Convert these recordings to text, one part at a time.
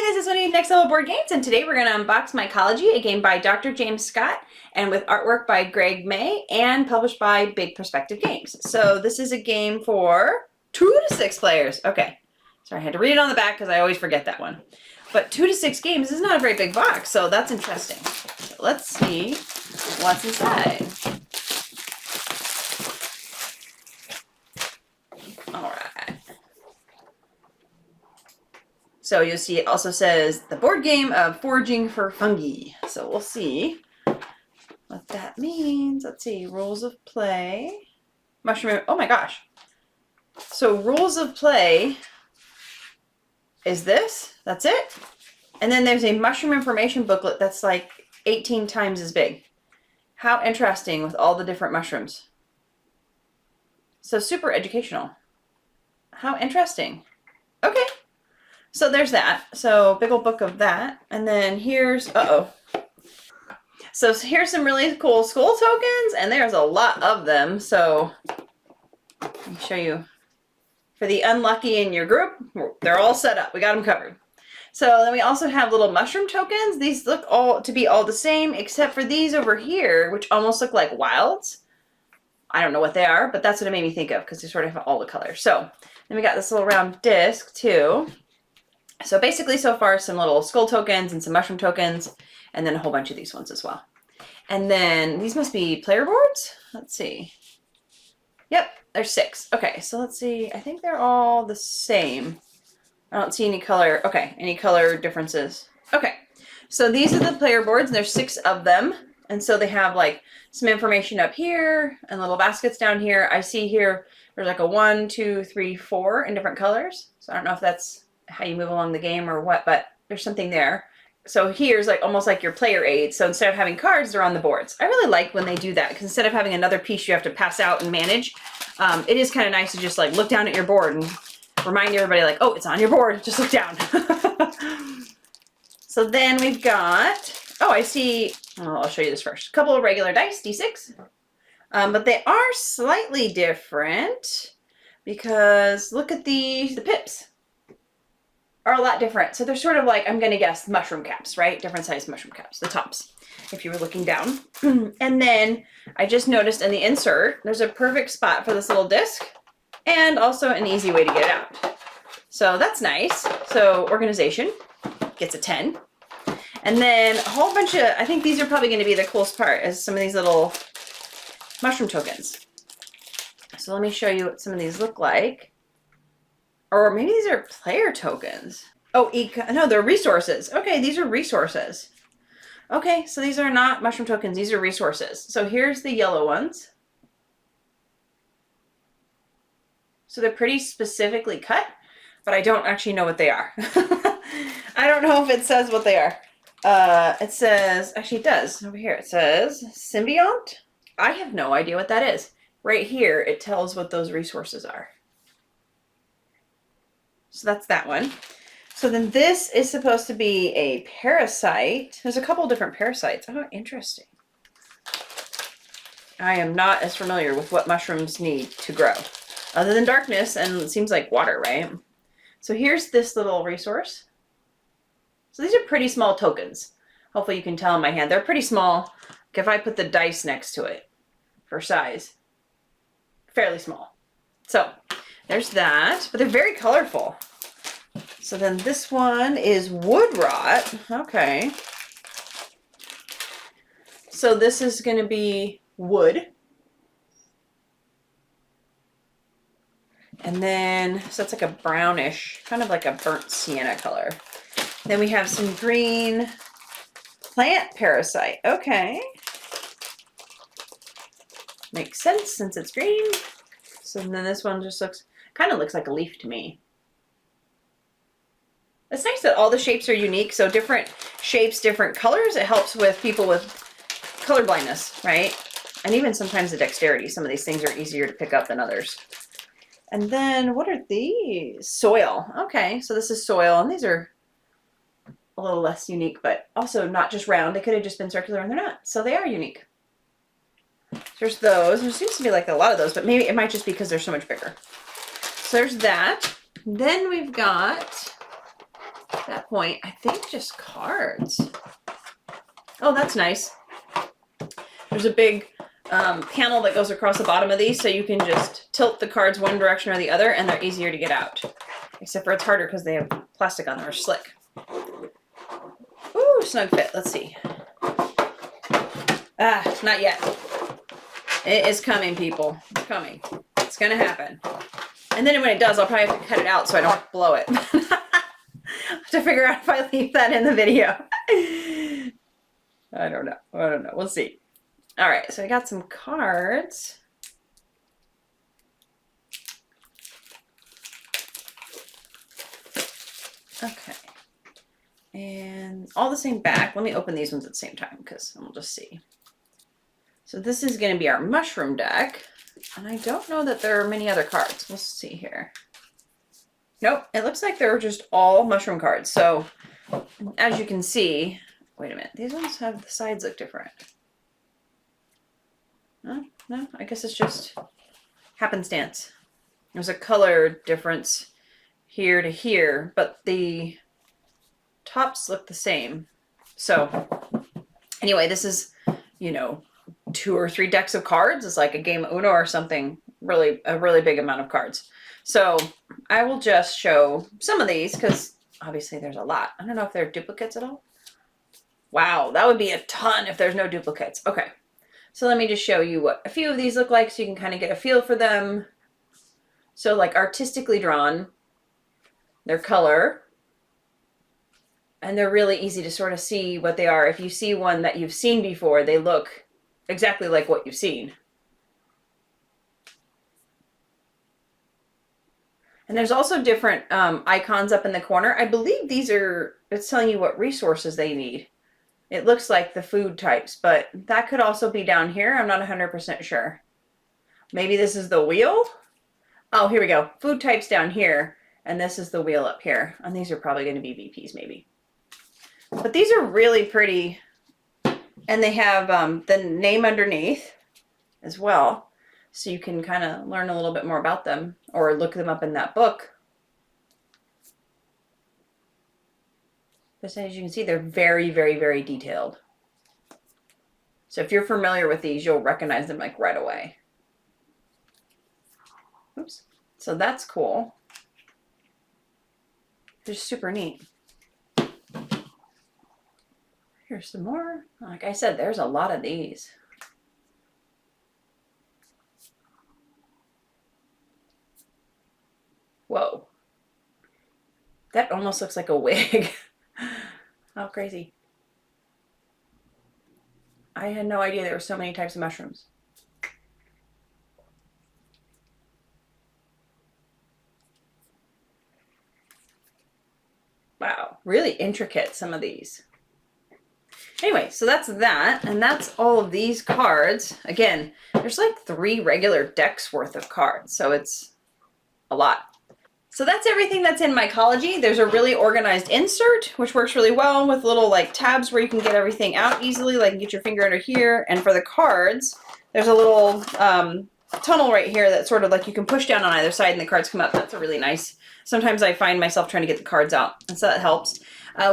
This is Winnie with Next Level Board Games, and today we're going to unbox Mycology, a game by Dr. James Scott, and with artwork by Greg May, and published by Big Perspective Games. So this is a game for 2 to 6 players. Okay, sorry, I had to read it on the back because I always forget that one. But 2 to 6 games is not a very big box, so that's interesting. So let's see what's inside. All right. So you'll see it also says the board game of foraging for fungi. So we'll see what that means. Let's see, rules of play. Mushroom, oh my gosh. So rules of play is this, that's it. And then there's a mushroom information booklet that's like 18 times as big. How interesting with all the different mushrooms. So super educational. How interesting. Okay. So there's that. So big old book of that. And then here's, So here's some really cool school tokens, and there's a lot of them. So let me show you. For the unlucky in your group, they're all set up. We got them covered. So then we also have little mushroom tokens. These look all to be all the same, except for these over here, which almost look like wilds. I don't know what they are, but that's what it made me think of because they sort of have all the colors. So then we got this little round disc too. So basically so far some little skull tokens and some mushroom tokens, and then a whole bunch of these ones as well. And then these must be player boards. Let's see. Yep, there's 6. Okay, so let's see. I think they're all the same. I don't see any color. Okay, any color differences. Okay, so these are the player boards, and there's 6 of them. And so they have like some information up here and little baskets down here. I see here there's like a 1, 2, 3, 4 in different colors. So I don't know if that's how you move along the game or what, but there's something there. So here's like almost like your player aid. So instead of having cards, they're on the boards. I really like when they do that because instead of having another piece you have to pass out and manage, it is kind of nice to just like look down at your board and remind everybody like, oh, it's on your board. Just look down. So then we've got, I see, I'll show you this first. A couple of regular dice, D6. But they are slightly different because look at the pips are a lot different. So they're sort of like, I'm going to guess mushroom caps, right? Different size mushroom caps, the tops, if you were looking down. And then I just noticed in the insert, there's a perfect spot for this little disc and also an easy way to get it out. So that's nice. So organization gets a 10. And then a whole bunch of, I think these are probably going to be the coolest part is some of these little mushroom tokens. So let me show you what some of these look like. Or maybe these are player tokens. Oh, no, they're resources. Okay, these are resources. Okay, so these are not mushroom tokens. These are resources. So here's the yellow ones. So they're pretty specifically cut, but I don't actually know what they are. I don't know if it says what they are. It says, actually it does over here. It says symbiont. I have no idea what that is. Right here, it tells what those resources are. So that's that one. So then this is supposed to be a parasite. There's a couple different parasites. Oh, interesting. I am not as familiar with what mushrooms need to grow, other than darkness, and it seems like water, right? So here's this little resource. So these are pretty small tokens. Hopefully you can tell in my hand. They're pretty small. Like if I put the dice next to it for size, fairly small. So there's that, but they're very colorful. So then this one is wood rot. Okay. So this is going to be wood. And then, so it's like a brownish, kind of like a burnt sienna color. Then we have some green plant parasite. Okay. Makes sense since it's green. So then this one just kind of looks like a leaf to me. It's nice that all the shapes are unique. So different shapes, different colors. It helps with people with color blindness, right? And even sometimes the dexterity. Some of these things are easier to pick up than others. And then what are these? Soil. Okay, so this is soil. And these are a little less unique, but also not just round. They could have just been circular and they're not. So they are unique. There's those. There seems to be like a lot of those, but maybe it might just be because they're so much bigger. So there's that. Then we've got at that point, I think just cards. Oh, that's nice. There's a big panel that goes across the bottom of these, so you can just tilt the cards one direction or the other, and they're easier to get out. Except for it's harder because they have plastic on them or slick. Ooh, snug fit. Let's see. Ah, not yet. It is coming, people. It's coming. It's gonna happen. And then when it does, I'll probably have to cut it out so I don't blow it. I have to figure out if I leave that in the video. I don't know. I don't know. We'll see. All right, so I got some cards. Okay. And all the same back. Let me open these ones at the same time because we'll just see. So this is going to be our mushroom deck. And I don't know that there are many other cards. We'll see here. Nope, it looks like they're just all mushroom cards. So as you can see, wait a minute, these ones have the sides look different. No, I guess it's just happenstance. There's a color difference here to here, but the tops look the same. So anyway, this is, you know, 2 or 3 decks of cards. It's like a game of Uno or something, a really big amount of cards. So I will just show some of these because obviously there's a lot. I don't know if there are duplicates at all. Wow, that would be a ton if there's no duplicates. Okay, so let me just show you what a few of these look like so you can kind of get a feel for them. So like artistically drawn, their color, and they're really easy to sort of see what they are. If you see one that you've seen before, they look exactly like what you've seen. And there's also different icons up in the corner. I believe these are, it's telling you what resources they need. It looks like the food types, but that could also be down here. I'm not 100% sure. Maybe this is the wheel. Oh, here we go. Food types down here. And this is the wheel up here. And these are probably going to be VPs maybe. But these are really pretty. And they have the name underneath as well. So you can kind of learn a little bit more about them or look them up in that book. But as you can see, they're very, very, very detailed. So if you're familiar with these, you'll recognize them like right away. Oops. So that's cool. They're super neat. Here's some more. Like I said, there's a lot of these. Whoa. That almost looks like a wig. How crazy. I had no idea there were so many types of mushrooms. Wow, really intricate, some of these. Anyway, so that's that, and that's all of these cards. Again, there's like 3 regular decks worth of cards, so it's a lot. So that's everything that's in Mycology. There's a really organized insert, which works really well with little like tabs where you can get everything out easily, like get your finger under here. And for the cards, there's a little tunnel right here that sort of like you can push down on either side and the cards come up. That's a really nice. Sometimes I find myself trying to get the cards out, and so that helps.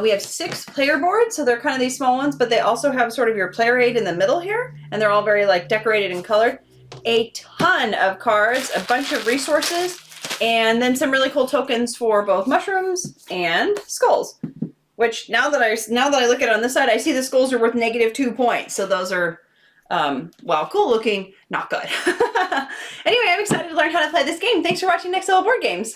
We have 6 player boards, so they're kind of these small ones, but they also have sort of your player aid in the middle here, and they're all very like decorated and colored. A ton of cards, a bunch of resources, and then some really cool tokens for both mushrooms and skulls. Which now that I look at it on this side, I see the skulls are worth -2 points. So those are, well, cool looking, not good. Anyway, I'm excited to learn how to play this game. Thanks for watching Next Level Board Games.